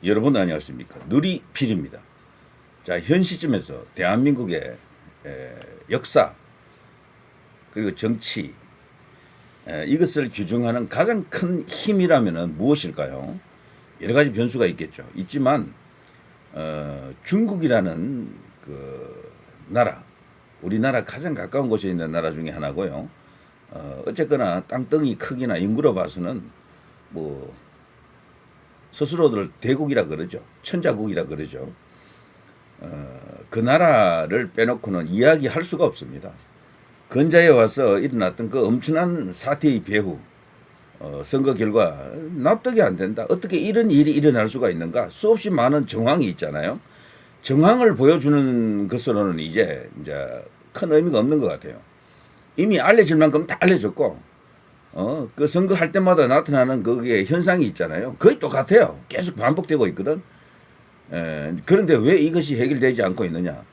여러분 안녕하십니까. 누리필입니다. 자, 현 시점에서 대한민국의 역사 그리고 정치 이것을 규정하는 가장 큰 힘이라면 무엇일까요? 여러 가지 변수가 있겠죠. 있지만 중국이라는 그 나라, 우리나라 가장 가까운 곳에 있는 나라 중에 하나고요. 어쨌거나 땅덩이 크기나 인구로 봐서는 뭐 스스로들 대국이라 그러죠. 천자국이라 그러죠. 그 나라를 빼놓고는 이야기할 수가 없습니다. 근자에 와서 일어났던 그 엄청난 사태의 배후, 선거 결과 납득이 안 된다. 어떻게 이런 일이 일어날 수가 있는가? 수없이 많은 정황이 있잖아요. 정황을 보여주는 것으로는 이제 큰 의미가 없는 것 같아요. 이미 알려질 만큼 다 알려졌고, 그 선거할 때마다 나타나는 그게 현상이 있잖아요. 거의 똑같아요. 계속 반복되고 있거든. 그런데 왜 이것이 해결되지 않고 있느냐?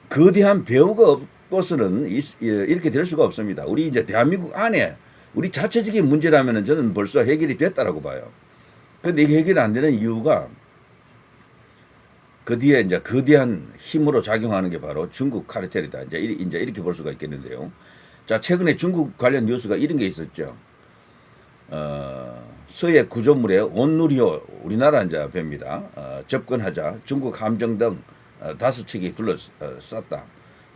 거대한 배후가 없어서는 이렇게 될 수가 없습니다. 우리 이제 대한민국 안에 우리 자체적인 문제라면 저는 벌써 해결이 됐다라고 봐요. 그런데 이게 해결이 안 되는 이유가 그 뒤에 이제 거대한 힘으로 작용하는 게 바로 중국 카르텔이다. 이제 이렇게 볼 수가 있겠는데요. 자, 최근에 중국 관련 뉴스가 이런 게 있었죠. 서해 구조물에 온누리호 우리나라 이제 배입니다. 접근하자 중국 함정 등 5척이 둘러쌌다.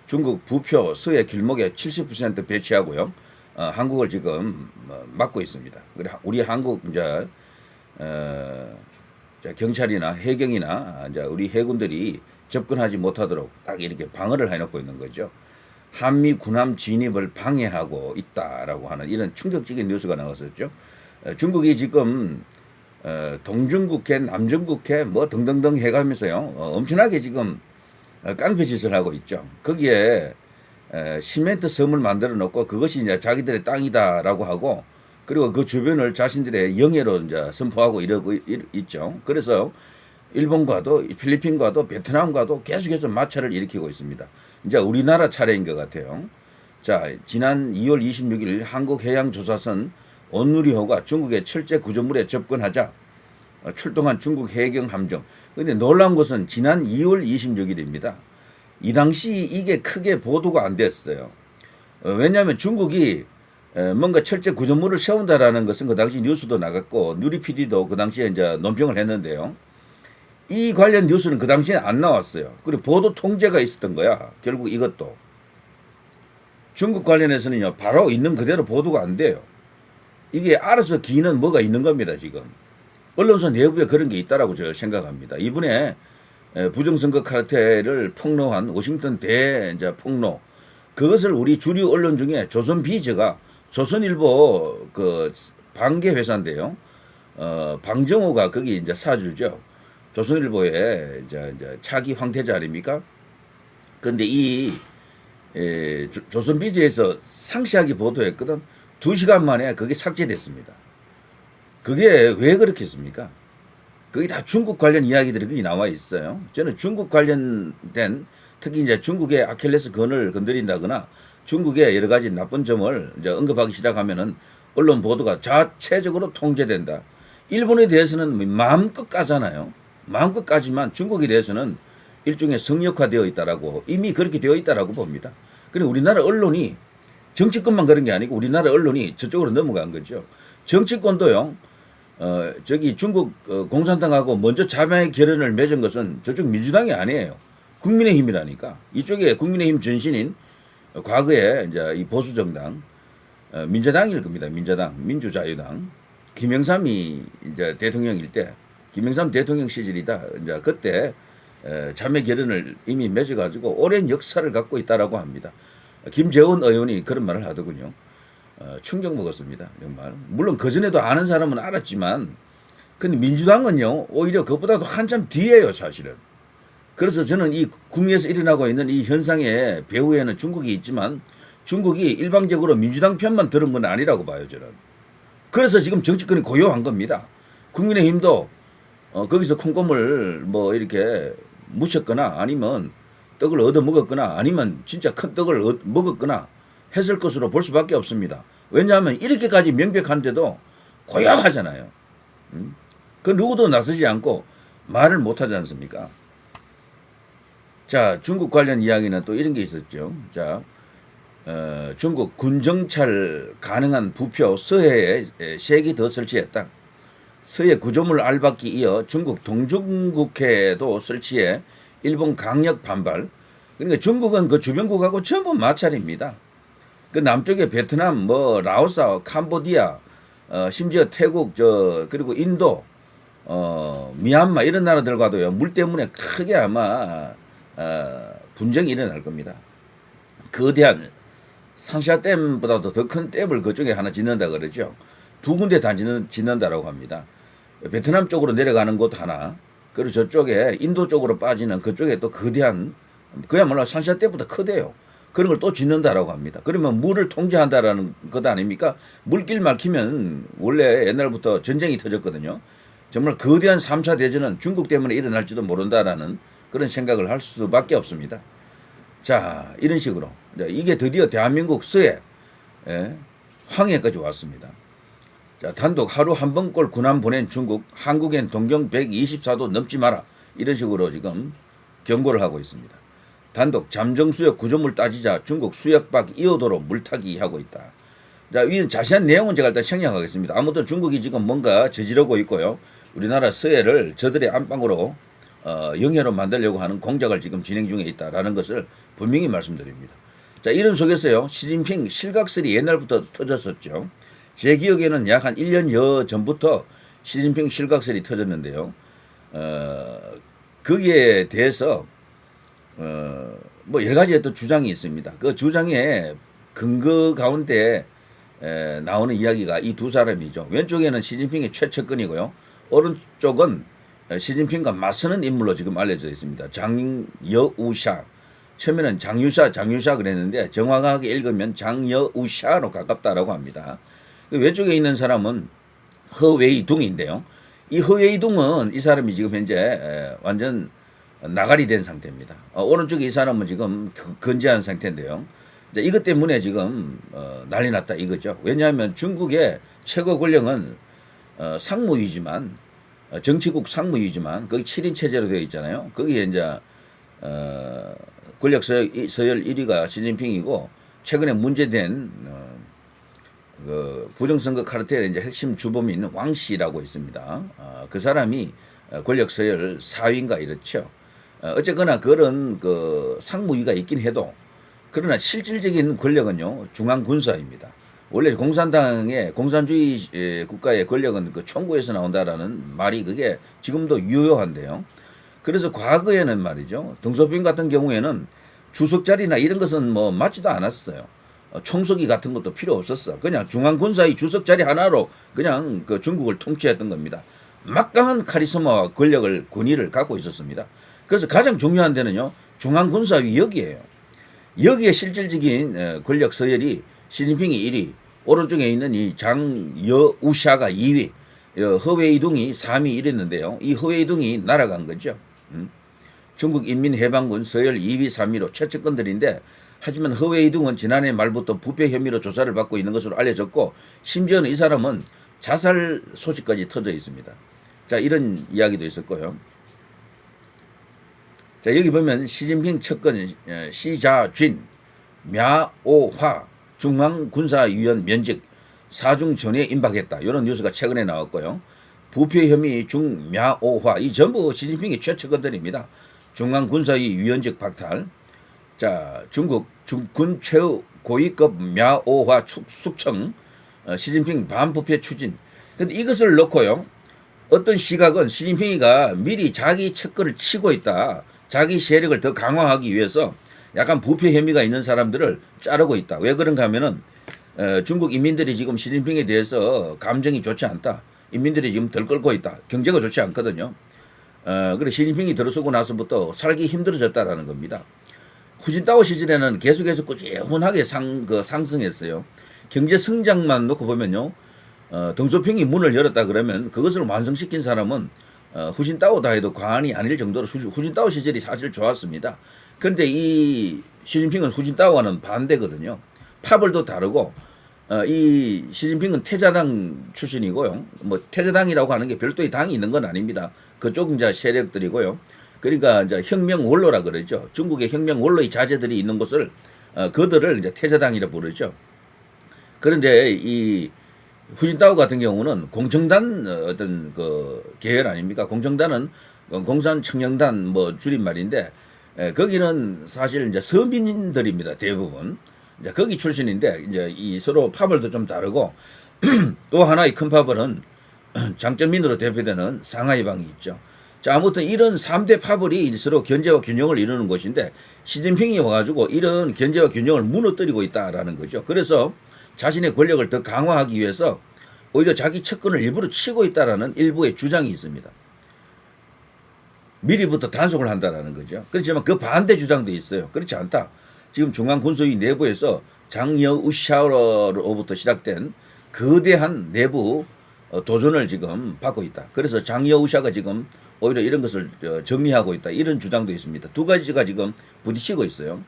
중국 부표 서해 길목에 70% 배치하고요. 한국을 지금 막고 있습니다. 그래 우리 한국 이제 경찰이나 해경이나 이제 우리 해군들이 접근하지 못하도록 딱 이렇게 방어를 해놓고 있는 거죠. 한미 군함 진입을 방해하고 있다라고 하는 이런 충격적인 뉴스가 나왔었죠. 중국이 지금 동중국해, 남중국해 뭐 등등등 해가면서요 엄청나게 지금 깡패 짓을 하고 있죠. 거기에 시멘트 섬을 만들어 놓고 그것이 이제 자기들의 땅이다라고 하고 그리고 그 주변을 자신들의 영해로 이제 선포하고 이러고 있죠. 그래서 일본과도 필리핀과도 베트남과도 계속해서 마찰을 일으키고 있습니다. 이제 우리나라 차례인 것 같아요. 자, 지난 2월 26일 한국해양조사선 온누리호가 중국의 철제 구조물에 접근하자 출동한 중국 해경 함정. 그런데 놀라운 것은 지난 2월 26일입니다. 이 당시 이게 크게 보도가 안 됐어요. 왜냐하면 중국이 뭔가 철제 구조물을 세운다라는 것은 그 당시 뉴스도 나갔고 누리PD도 그 당시에 이제 논평을 했는데요. 이 관련 뉴스는 그 당시에 안 나왔어요. 그리고 보도 통제가 있었던 거야. 결국 이것도. 중국 관련해서는요, 바로 있는 그대로 보도가 안 돼요. 이게 알아서 기는 뭐가 있는 겁니다, 지금. 언론사 내부에 그런 게 있다라고 제가 생각합니다. 이번에 부정선거 카르텔을 폭로한 워싱턴 대폭로, 그것을 우리 주류 언론 중에 조선비저가, 조선일보 그 방계 회사인데요. 방정호가 거기 이제 사주죠. 조선일보의 이제 차기 황태자 아닙니까? 근데 조선비저에서 상세하게 보도했거든. 2시간 만에 그게 삭제됐습니다. 그게 왜 그렇겠습니까? 그게 다 중국 관련 이야기들이 거기 나와 있어요. 저는 중국 관련된 특히 이제 중국의 아킬레스 건을 건드린다거나 중국의 여러 가지 나쁜 점을 이제 언급하기 시작하면은 언론 보도가 자체적으로 통제된다. 일본에 대해서는 마음껏 까잖아요. 마음껏 까지만 중국에 대해서는 일종의 성역화되어 있다라고 이미 그렇게 되어 있다라고 봅니다. 그리고 우리나라 언론이 정치권만 그런 게 아니고 우리나라 언론이 저쪽으로 넘어간 거죠. 정치권도요. 저기 중국 공산당하고 먼저 자매 결연을 맺은 것은 저쪽 민주당이 아니에요. 국민의힘이라니까. 이쪽에 국민의힘 전신인 과거에 이제 이 보수 정당 민자당일 겁니다. 민자당, 민주자유당. 김영삼이 이제 대통령일 때, 김영삼 대통령 시절이다. 이제 그때 자매 결연을 이미 맺어가지고 오랜 역사를 갖고 있다라고 합니다. 김재원 의원이 그런 말을 하더군요. 충격 먹었습니다. 정말. 물론 그전에도 아는 사람은 알았지만, 근데 민주당은요, 오히려 그것보다도 한참 뒤에요, 사실은. 그래서 저는 이 국내에서 일어나고 있는 이 현상의 배후에는 중국이 있지만, 중국이 일방적으로 민주당 편만 들은 건 아니라고 봐요, 저는. 그래서 지금 정치권이 고요한 겁니다. 국민의힘도 거기서 콩고물 뭐 이렇게 묻혔거나 아니면 떡을 얻어 먹었거나 아니면 진짜 큰 떡을 먹었거나 했을 것으로 볼 수밖에 없습니다. 왜냐하면 이렇게까지 명백한데도 고약하잖아요. 그 누구도 나서지 않고 말을 못하지 않습니까? 자, 중국 관련 이야기는 또 이런 게 있었죠. 자, 중국 군정찰 가능한 부표 서해에 3개 더 설치했다. 서해 구조물 알박기 이어 중국 동중국해도 설치해 일본 강력 반발. 그러니까 중국은 그 주변국하고 전부 마찰입니다. 그 남쪽에 베트남, 뭐 라오스, 캄보디아, 심지어 태국, 그리고 인도, 미얀마 이런 나라들과도요 물 때문에 크게 아마 분쟁이 일어날 겁니다. 거대한 상샤댐보다도 더 큰 댐을 그쪽에 하나 짓는다 그러죠. 2군데 다 짓는다라고 합니다. 베트남 쪽으로 내려가는 곳 하나, 그리고 저쪽에 인도 쪽으로 빠지는 그쪽에 또 거대한, 그야말로 상샤댐보다 크대요. 그런 걸 또 짓는다라고 합니다. 그러면 물을 통제한다라는 것 아닙니까? 물길 막히면 원래 옛날부터 전쟁이 터졌거든요. 정말 거대한 3차 대전은 중국 때문에 일어날지도 모른다라는 그런 생각을 할 수밖에 없습니다. 자, 이런 식으로 이게 드디어 대한민국 서해 황해까지 왔습니다. 자, 단독 하루 한 번꼴 군함 보낸 중국, 한국엔 동경 124도 넘지 마라, 이런 식으로 지금 경고를 하고 있습니다. 단독 잠정수역 구조물 따지자 중국 수역박 2호도로 물타기 하고 있다. 자, 이 자세한 내용은 제가 일단 생략하겠습니다. 아무튼 중국이 지금 뭔가 저지르고 있고요. 우리나라 서해를 저들의 안방으로 영해로 만들려고 하는 공작을 지금 진행 중에 있다라는 것을 분명히 말씀드립니다. 자, 이런 속에서요, 시진핑 실각설이 옛날부터 터졌었죠. 제 기억에는 약 한 1년여 전부터 시진핑 실각설이 터졌는데요. 거기에 대해서 뭐 여러 가지 또 주장이 있습니다. 그 주장의 근거 가운데 나오는 이야기가 이 두 사람이죠. 왼쪽에는 시진핑의 최측근이고요. 오른쪽은 시진핑과 맞서는 인물로 지금 알려져 있습니다. 장여우샤. 처음에는 장유샤 그랬는데 정확하게 읽으면 장여우샤로 가깝다라고 합니다. 왼쪽에 있는 사람은 허웨이둥인데요. 이 허웨이둥은 이 사람이 지금 현재 완전 나가리 된 상태입니다. 오른쪽에 이 사람은 지금 건재한 상태인데요. 이것 때문에 지금 난리 났다 이거죠. 왜냐하면 중국의 최고 권력은 상무위지만, 정치국 상무위지만 거기 7인 체제로 되어 있잖아요. 거기에 이제 권력 서열 1위가 시진핑이고, 최근에 문제된 그 부정선거 카르텔의 이제 핵심 주범이 있는 왕씨라고 있습니다. 그 사람이 권력 서열 4위인가 이렇죠. 어쨌거나 그런 그 상무위가 있긴 해도, 그러나 실질적인 권력은요 중앙군사입니다. 원래 공산당의 공산주의 국가의 권력은 그 총구에서 나온다라는 말이 그게 지금도 유효한데요. 그래서 과거에는 말이죠, 등소평 같은 경우에는 주석 자리나 이런 것은 뭐 맞지도 않았어요. 총서기 같은 것도 필요 없었어. 그냥 중앙군사의 주석 자리 하나로 그냥 그 중국을 통치했던 겁니다. 막강한 카리스마와 권력을, 권위를 갖고 있었습니다. 그래서 가장 중요한 데는요, 중앙군사위 여기에요. 여기에 실질적인 권력 서열이 시진핑이 1위, 오른쪽에 있는 이 장여우샤가 2위, 허웨이둥이 3위 이랬는데요. 이 허웨이둥이 날아간 거죠. 중국 인민해방군 서열 2위, 3위로 최측근들인데, 하지만 허웨이둥은 지난해 말부터 부패 혐의로 조사를 받고 있는 것으로 알려졌고, 심지어는 이 사람은 자살 소식까지 터져 있습니다. 자, 이런 이야기도 있었고요. 자, 여기 보면 시진핑 측근 시자쥔, мя오화 중앙군사위원 면직, 사중 전에 임박했다. 이런 뉴스가 최근에 나왔고요. 부패 혐의 중 мя오화, 이 전부 시진핑의 최측근들입니다. 중앙군사위 위원직 박탈. 자, 중국 군 최고위급 мя오화 숙청, 시진핑 반부패 추진. 근데 이것을 놓고요, 어떤 시각은 시진핑이가 미리 자기 측근을 치고 있다, 자기 세력을 더 강화하기 위해서 약간 부패 혐의가 있는 사람들을 자르고 있다. 왜 그런가 하면은 중국 인민들이 지금 시진핑에 대해서 감정이 좋지 않다. 인민들이 지금 덜 끓고 있다. 경제가 좋지 않거든요. 그래 시진핑이 들어서고 나서부터 살기 힘들어졌다라는 겁니다. 후진타오 시절에는 계속해서 꾸준하게 상승했어요. 경제 성장만 놓고 보면요, 덩소평이 문을 열었다 그러면 그것을 완성시킨 사람은 후진타오다 해도 과언이 아닐 정도로 후진타오 시절이 사실 좋았습니다. 그런데 이 시진핑은 후진타오와는 반대거든요. 파벌도 다르고 이 시진핑은 태자당 출신이고요. 뭐 태자당이라고 하는 게 별도의 당이 있는 건 아닙니다. 그쪽 이제 세력들이고요. 그러니까 이제 혁명 원로라 그러죠. 중국의 혁명 원로의 자제들이 있는 곳을 그들을 이제 태자당이라 부르죠. 그런데 이 후진타오 같은 경우는 공청단 어떤 그 계열 아닙니까? 공청단은 공산청년단 뭐 줄임말인데 거기는 사실 이제 서민들입니다. 대부분. 이제 거기 출신인데 이제 이 서로 파벌도 좀 다르고 또 하나의 큰 파벌은 장점민으로 대표되는 상하이방이 있죠. 자, 아무튼 이런 3대 파벌이 서로 견제와 균형을 이루는 것인데 시진핑이 와가지고 이런 견제와 균형을 무너뜨리고 있다라는 거죠. 그래서 자신의 권력을 더 강화하기 위해서 오히려 자기 측근을 일부러 치고 있다라는 일부의 주장이 있습니다. 미리부터 단속을 한다라는 거죠. 그렇지만 그 반대 주장도 있어요. 그렇지 않다. 지금 중앙군수위 내부에서 장여우샤로부터 시작된 거대한 내부 도전을 지금 받고 있다. 그래서 장여우샤가 지금 오히려 이런 것을 정리하고 있다. 이런 주장도 있습니다. 두 가지가 지금 부딪히고 있어요.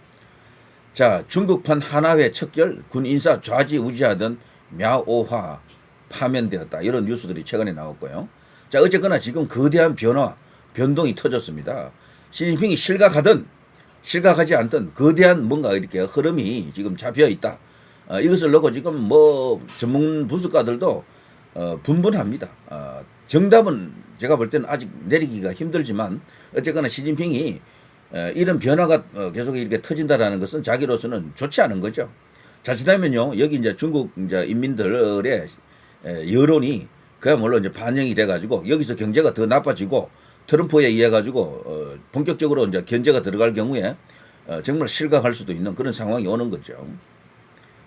자, 중국판 하나회 척결 군 인사 좌지우지하던 мя오화 파면되었다. 이런 뉴스들이 최근에 나왔고요. 자, 어쨌거나 지금 거대한 변동이 터졌습니다. 시진핑이 실각하든 실각하지 않든 거대한 뭔가 이렇게 흐름이 지금 잡혀 있다. 이것을 놓고 지금 뭐 전문 분석가들도 분분합니다. 정답은 제가 볼 때는 아직 내리기가 힘들지만 어쨌거나 시진핑이 이런 변화가 계속 이렇게 터진다라는 것은 자기로서는 좋지 않은 거죠. 자칫하면요, 여기 이제 중국 이제 인민들의 여론이 그야말로 이제 반영이 돼가지고 여기서 경제가 더 나빠지고 트럼프에 의해 가지고 본격적으로 이제 견제가 들어갈 경우에 정말 실각할 수도 있는 그런 상황이 오는 거죠.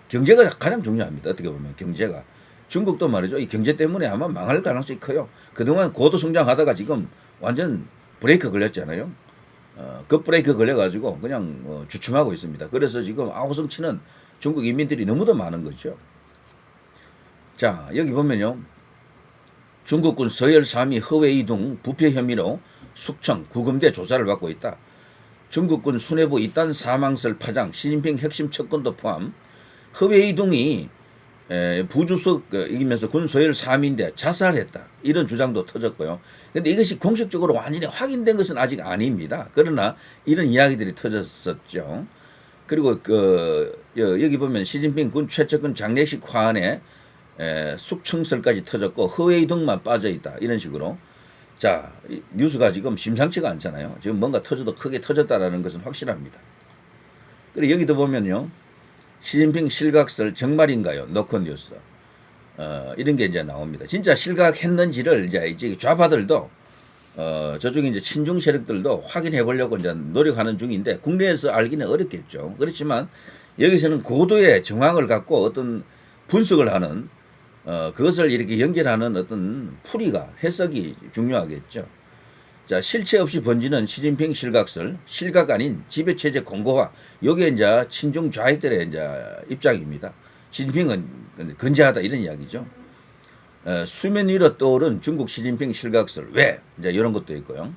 경제가 가장 중요합니다. 어떻게 보면 경제가. 중국도 말이죠. 이 경제 때문에 아마 망할 가능성이 커요. 그동안 고도 성장하다가 지금 완전 브레이크 걸렸잖아요. 그 브레이크 걸려가지고 그냥 주춤하고 있습니다. 그래서 지금 아우성치는 중국 인민들이 너무도 많은 거죠. 자, 여기 보면요. 중국군 서열 3위 허웨이 둥 부패 혐의로 숙청 구금대 조사를 받고 있다. 중국군 수뇌부 이단 사망설 파장 시진핑 핵심 척근도 포함 허웨이 둥이 부주석이면서 군 서열 3위인데 자살했다. 이런 주장도 터졌고요. 그런데 이것이 공식적으로 완전히 확인된 것은 아직 아닙니다. 그러나 이런 이야기들이 터졌었죠. 그리고 여기 보면 시진핑 군 최측근 장례식 화환에 숙청설까지 터졌고 허웨이 등만 빠져있다. 이런 식으로. 자, 뉴스가 지금 심상치가 않잖아요. 지금 뭔가 터져도 크게 터졌다라는 것은 확실합니다. 그리고 여기도 보면요. 시진핑 실각설 정말인가요? 노컷 뉴스. 이런 게 이제 나옵니다. 진짜 실각했는지를 이제 좌파들도 저쪽에 이제 친중 세력들도 확인해 보려고 이제 노력하는 중인데 국내에서 알기는 어렵겠죠. 그렇지만 여기서는 고도의 정황을 갖고 어떤 분석을 하는 그것을 이렇게 연결하는 어떤 풀이가 해석이 중요하겠죠. 자, 실체 없이 번지는 시진핑 실각설, 실각 아닌 지배체제 공고화. 요게 이제 친중 좌익들의 이제 입장입니다. 시진핑은 건재하다 이런 이야기죠. 수면 위로 떠오른 중국 시진핑 실각설. 왜? 이제 이런 것도 있고요.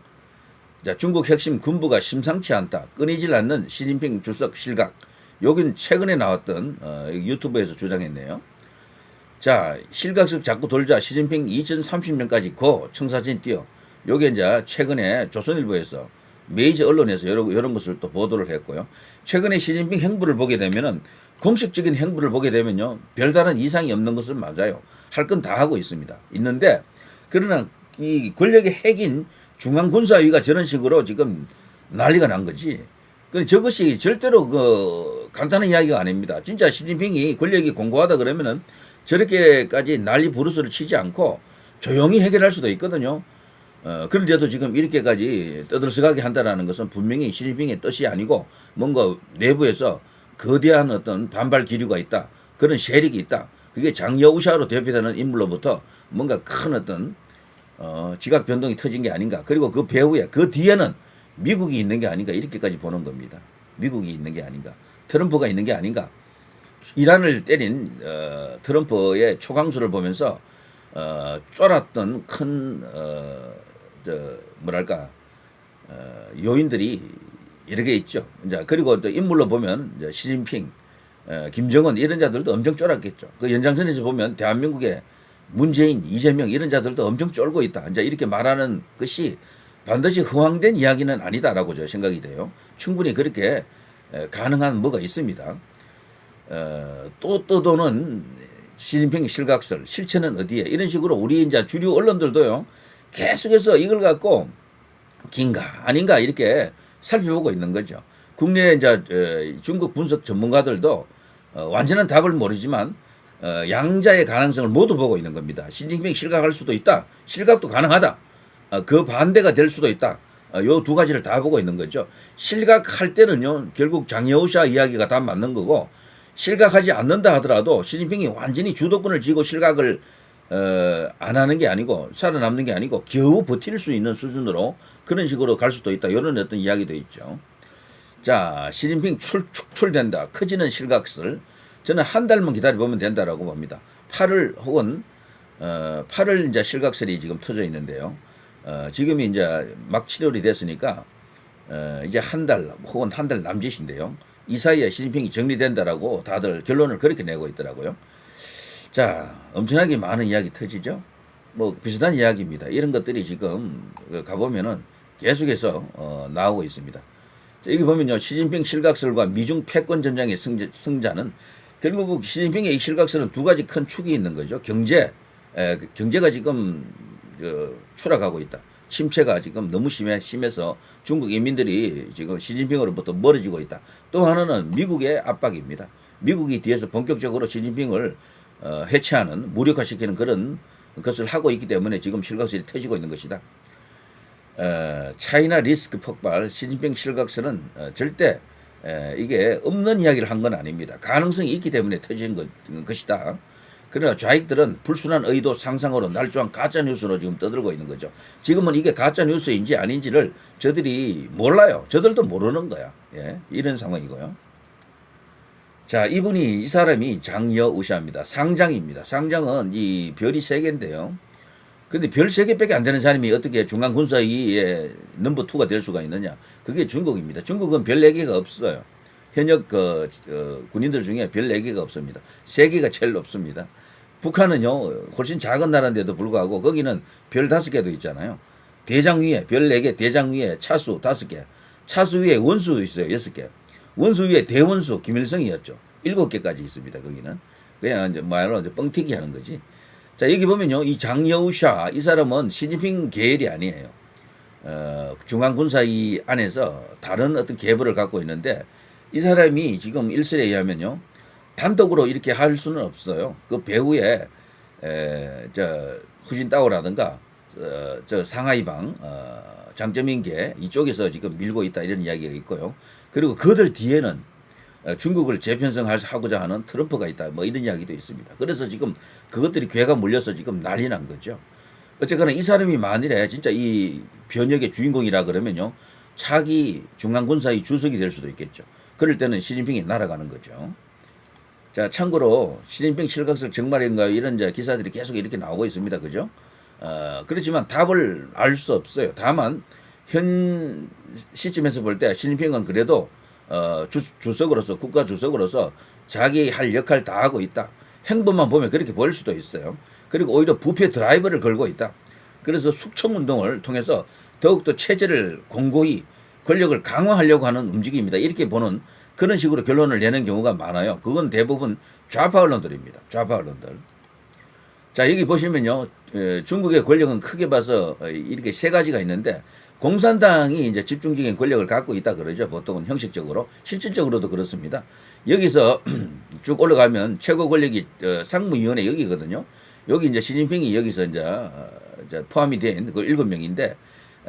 자, 중국 핵심 군부가 심상치 않다. 끊이질 않는 시진핑 주석 실각. 여긴 최근에 나왔던 유튜브에서 주장했네요. 자, 실각설 자꾸 돌자 시진핑 2030년까지 고 청사진 띄어. 요게 이제 최근에 조선일보에서 메이저 언론에서 이런 것을 또 보도를 했고요. 최근에 시진핑 행보를 보게 되면은 공식적인 행보를 보게 되면요. 별다른 이상이 없는 것은 맞아요. 할 건 다 하고 있습니다. 있는데 그러나 이 권력의 핵인 중앙군사위가 저런 식으로 지금 난리가 난 거지. 근데 저것이 절대로 간단한 이야기가 아닙니다. 진짜 시진핑이 권력이 공고하다 그러면은 저렇게까지 난리 부르스를 치지 않고 조용히 해결할 수도 있거든요. 그런데도 지금 이렇게까지 떠들썩하게 한다는 것은 분명히 시진핑의 뜻이 아니고 뭔가 내부에서 거대한 어떤 반발 기류가 있다. 그런 세력이 있다. 그게 장여우샤로 대표되는 인물로부터 뭔가 큰 어떤 지각 변동이 터진 게 아닌가. 그리고 그 배후에 그 뒤에는 미국이 있는 게 아닌가. 이렇게까지 보는 겁니다. 미국이 있는 게 아닌가. 트럼프가 있는 게 아닌가. 이란을 때린 트럼프의 초강수를 보면서 쫄았던 큰 뭐랄까 요인들이 여러 개 있죠. 이제 그리고 또 인물로 보면 이제 시진핑 김정은 이런 자들도 엄청 쫄았겠죠. 그 연장선에서 보면 대한민국의 문재인, 이재명 이런 자들도 엄청 쫄고 있다. 이제 이렇게 말하는 것이 반드시 허황된 이야기는 아니다라고 저 생각이 돼요. 충분히 그렇게 가능한 뭐가 있습니다. 또 떠도는 시진핑 실각설, 실체는 어디에? 이런 식으로 우리 이제 주류 언론들도요, 계속해서 이걸 갖고 긴가 아닌가 이렇게 살펴보고 있는 거죠. 국내 이제 중국 분석 전문가들도 완전한 답을 모르지만 양자의 가능성을 모두 보고 있는 겁니다. 시진핑 실각할 수도 있다. 실각도 가능하다. 그 반대가 될 수도 있다. 요 두 가지를 다 보고 있는 거죠. 실각할 때는요, 결국 장여우샤 이야기가 다 맞는 거고, 실각하지 않는다 하더라도 시진핑이 완전히 주도권을 쥐고 실각을 안 하는 게 아니고 살아남는 게 아니고 겨우 버틸 수 있는 수준으로 그런 식으로 갈 수도 있다. 이런 어떤 이야기도 있죠. 자, 시진핑 축출된다. 커지는 실각설. 저는 한 달만 기다려보면 된다라고 봅니다. 8월 혹은 8월 이제 실각설이 지금 터져 있는데요. 지금이 이제 막 7월이 됐으니까 이제 한 달 혹은 한 달 남짓인데요. 이 사이에 시진핑이 정리된다라고 다들 결론을 그렇게 내고 있더라고요. 자, 엄청나게 많은 이야기 터지죠. 뭐 비슷한 이야기입니다. 이런 것들이 지금 가보면은 계속해서 나오고 있습니다. 자, 여기 보면요, 시진핑 실각설과 미중 패권 전쟁의 승자는 결국 시진핑의 이 실각설은 두 가지 큰 축이 있는 거죠. 경제가 지금 추락하고 있다. 침체가 지금 너무 심해서 중국 인민들이 지금 시진핑으로부터 멀어지고 있다. 또 하나는 미국의 압박입니다. 미국이 뒤에서 본격적으로 시진핑을 해체하는, 무력화시키는 그런 것을 하고 있기 때문에 지금 실각설이 터지고 있는 것이다. 차이나 리스크 폭발, 시진핑 실각설은 절대 이게 없는 이야기를 한 건 아닙니다. 가능성이 있기 때문에 터진 것이다. 그러나 좌익들은 불순한 의도 상상으로 날조한 가짜뉴스로 지금 떠들고 있는 거죠. 지금은 이게 가짜뉴스인지 아닌지를 저들이 몰라요. 저들도 모르는 거야. 예, 이런 상황이고요. 자, 이 사람이 장여우샤입니다. 상장입니다. 상장은 이 별이 3개인데요. 근데 별 3개밖에 안 되는 사람이 어떻게 중앙군사위의 넘버 2가 될 수가 있느냐. 그게 중국입니다. 중국은 별 4개가 없어요. 현역 군인들 중에 별 4개가 없습니다. 3개가 제일 높습니다. 북한은요, 훨씬 작은 나라인데도 불구하고 거기는 별 5개도 있잖아요. 대장 위에 별 4개, 대장 위에 차수 5개, 차수 위에 원수 있어요. 6개. 원수 위에 대원수 김일성이었죠. 7개까지 있습니다. 거기는. 그냥 이제 말로 이제 뻥튀기 하는 거지. 자, 여기 보면요, 이 장여우샤, 이 사람은 시진핑 계열이 아니에요. 중앙군사위 안에서 다른 어떤 계보를 갖고 있는데, 이 사람이 지금 일설에 의하면요, 단독으로 이렇게 할 수는 없어요. 그 배후에 후진따오라든가 저 상하이방 장점인계 이쪽에서 지금 밀고 있다 이런 이야기가 있고요. 그리고 그들 뒤에는 중국을 재편성하고자 하는 트럼프가 있다 뭐 이런 이야기도 있습니다. 그래서 지금 그것들이 괴가 몰려서 지금 난리 난 거죠. 어쨌거나 이 사람이 만일에 진짜 이 변혁의 주인공이라 그러면요, 차기 중앙군사위 주석이 될 수도 있겠죠. 그럴 때는 시진핑이 날아가는 거죠. 자, 참고로 시진핑 실각설 정말인가요? 이런 기사들이 계속 이렇게 나오고 있습니다. 그죠? 그렇지만 답을 알 수 없어요. 다만 현 시점에서 볼 때 시진핑은 그래도 주석으로서, 국가 주석으로서 자기 할 역할 다 하고 있다. 행보만 보면 그렇게 보일 수도 있어요. 그리고 오히려 부패 드라이버를 걸고 있다. 그래서 숙청운동을 통해서 더욱더 체제를 공고히 권력을 강화하려고 하는 움직임이다. 이렇게 보는 그런 식으로 결론을 내는 경우가 많아요. 그건 대부분 좌파 언론들입니다. 좌파 언론들. 자, 여기 보시면요, 중국의 권력은 크게 봐서 이렇게 3가지가 있는데, 공산당이 이제 집중적인 권력을 갖고 있다 그러죠. 보통은 형식적으로. 실질적으로도 그렇습니다. 여기서 쭉 올라가면 최고 권력이 상무위원회 여기거든요. 여기 이제 시진핑이 여기서 이제 포함이 된 그 7명인데,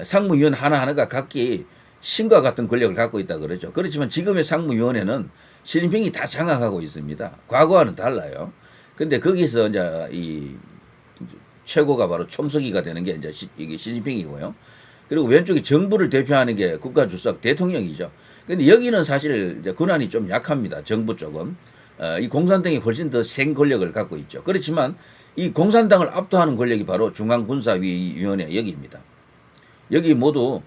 상무위원 하나하나가 각기 신과 같은 권력을 갖고 있다 그러죠. 그렇지만 지금의 상무위원회는 시진핑이 다 장악하고 있습니다. 과거와는 달라요. 근데 거기서 이제 이 최고가 바로 총서기가 되는 게 이제 이게 시진핑이고요. 그리고 왼쪽이 정부를 대표하는 게 국가주석 대통령이죠. 근데 여기는 사실 이제 권한이 좀 약합니다. 정부 쪽은. 이 공산당이 훨씬 더 센 권력을 갖고 있죠. 그렇지만 이 공산당을 압도하는 권력이 바로 중앙군사위원회 여기입니다. 여기 모두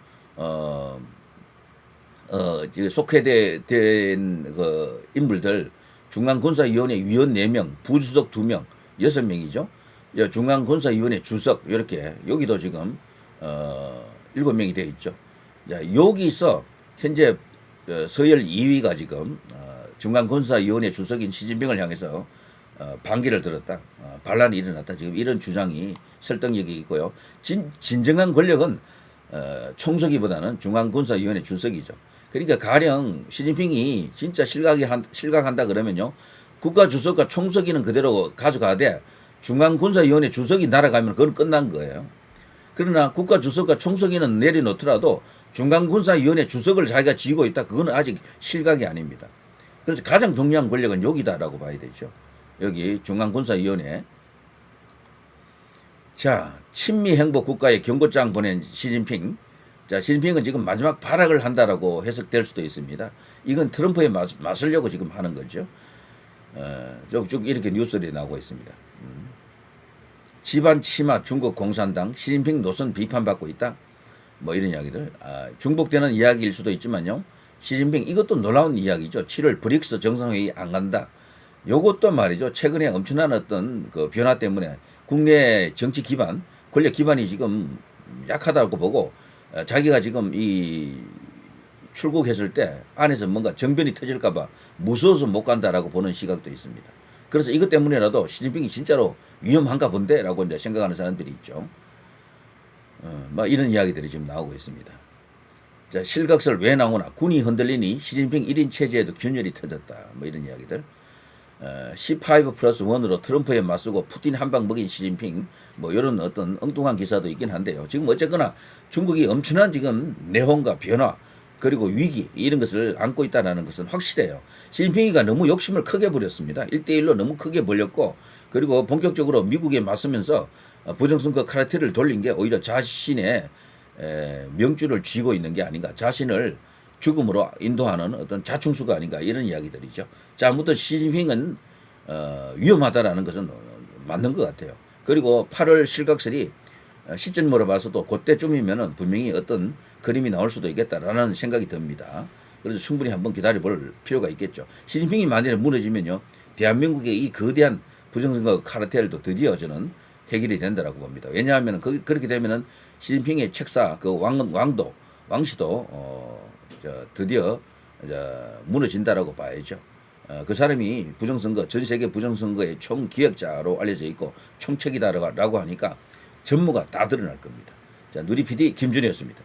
속해된 그 인물들 중앙군사위원회 위원 4명, 부주석 2명, 6명이죠. 중앙군사위원회 주석 이렇게 여기도 지금 7명이 되어 있죠. 자, 여기서 현재 서열 2위가 지금 중앙군사위원회 주석인 시진핑을 향해서 반기를 들었다. 반란이 일어났다. 지금 이런 주장이 설득력이 있고요. 진정한 권력은 총서기보다는 중앙군사위원회 주석이죠. 그러니까 가령 시진핑이 진짜 실각한다 그러면요. 국가주석과 총서기는 그대로 가져가되 중앙군사위원회 주석이 날아가면 그건 끝난 거예요. 그러나 국가주석과 총서기는 내려놓더라도 중앙군사위원회 주석을 자기가 쥐고 있다. 그건 아직 실각이 아닙니다. 그래서 가장 중요한 권력은 여기다라고 봐야 되죠. 여기 중앙군사위원회. 자, 친미행복국가에 경고장 보낸 시진핑. 자, 시진핑은 지금 마지막 발악을 한다라고 해석될 수도 있습니다. 이건 트럼프에 맞으려고 지금 하는 거죠. 쭉 이렇게 뉴스들이 나오고 있습니다. 집안 치마 중국 공산당 시진핑 노선 비판받고 있다. 뭐 이런 이야기들. 중복되는 이야기일 수도 있지만요. 시진핑 이것도 놀라운 이야기죠. 7월 브릭스 정상회의 안 간다. 요것도 말이죠. 최근에 엄청난 어떤 그 변화 때문에 국내 정치 기반, 권력 기반이 지금 약하다고 보고 자기가 지금 이 출국했을 때 안에서 뭔가 정변이 터질까봐 무서워서 못 간다라고 보는 시각도 있습니다. 그래서 이것 때문에라도 시진핑이 진짜로 위험한가 본데라고 이제 생각하는 사람들이 있죠. 뭐 이런 이야기들이 지금 나오고 있습니다. 자, 실각설 왜 나오나? 군이 흔들리니 시진핑 1인 체제에도 균열이 터졌다. 뭐 이런 이야기들. 15+1으로 트럼프에 맞서고 푸틴 한방 먹인 시진핑 뭐 이런 어떤 엉뚱한 기사도 있긴 한데요. 지금 어쨌거나 중국이 엄청난 지금 내홍과 변화 그리고 위기 이런 것을 안고 있다는 것은 확실해요. 시진핑이가 너무 욕심을 크게 부렸습니다. 1대1로 너무 크게 벌렸고 그리고 본격적으로 미국에 맞서면서 부정선거 카르텔을 돌린 게 오히려 자신의 명주를 쥐고 있는 게 아닌가. 자신을 죽음으로 인도하는 어떤 자충수가 아닌가 이런 이야기들이죠. 자, 아무튼 시진핑은 위험하다라는 것은 맞는 것 같아요. 그리고 8월 실각설이 시점으로 봐서도 그때쯤이면은 분명히 어떤 그림이 나올 수도 있겠다라는 생각이 듭니다. 그래서 충분히 한번 기다려볼 필요가 있겠죠. 시진핑이 만약에 무너지면요, 대한민국의 이 거대한 부정선거 카르텔도 드디어 저는 해결이 된다라고 봅니다. 왜냐하면 그렇게 되면은 시진핑의 책사 그 왕시도 드디어 무너진다라고 봐야죠. 그 사람이 부정선거 전 세계 부정선거의 총기획자로 알려져 있고 총책이다라고 하니까 전무가 다 드러날 겁니다. 자, 누리 PD 김준이었습니다.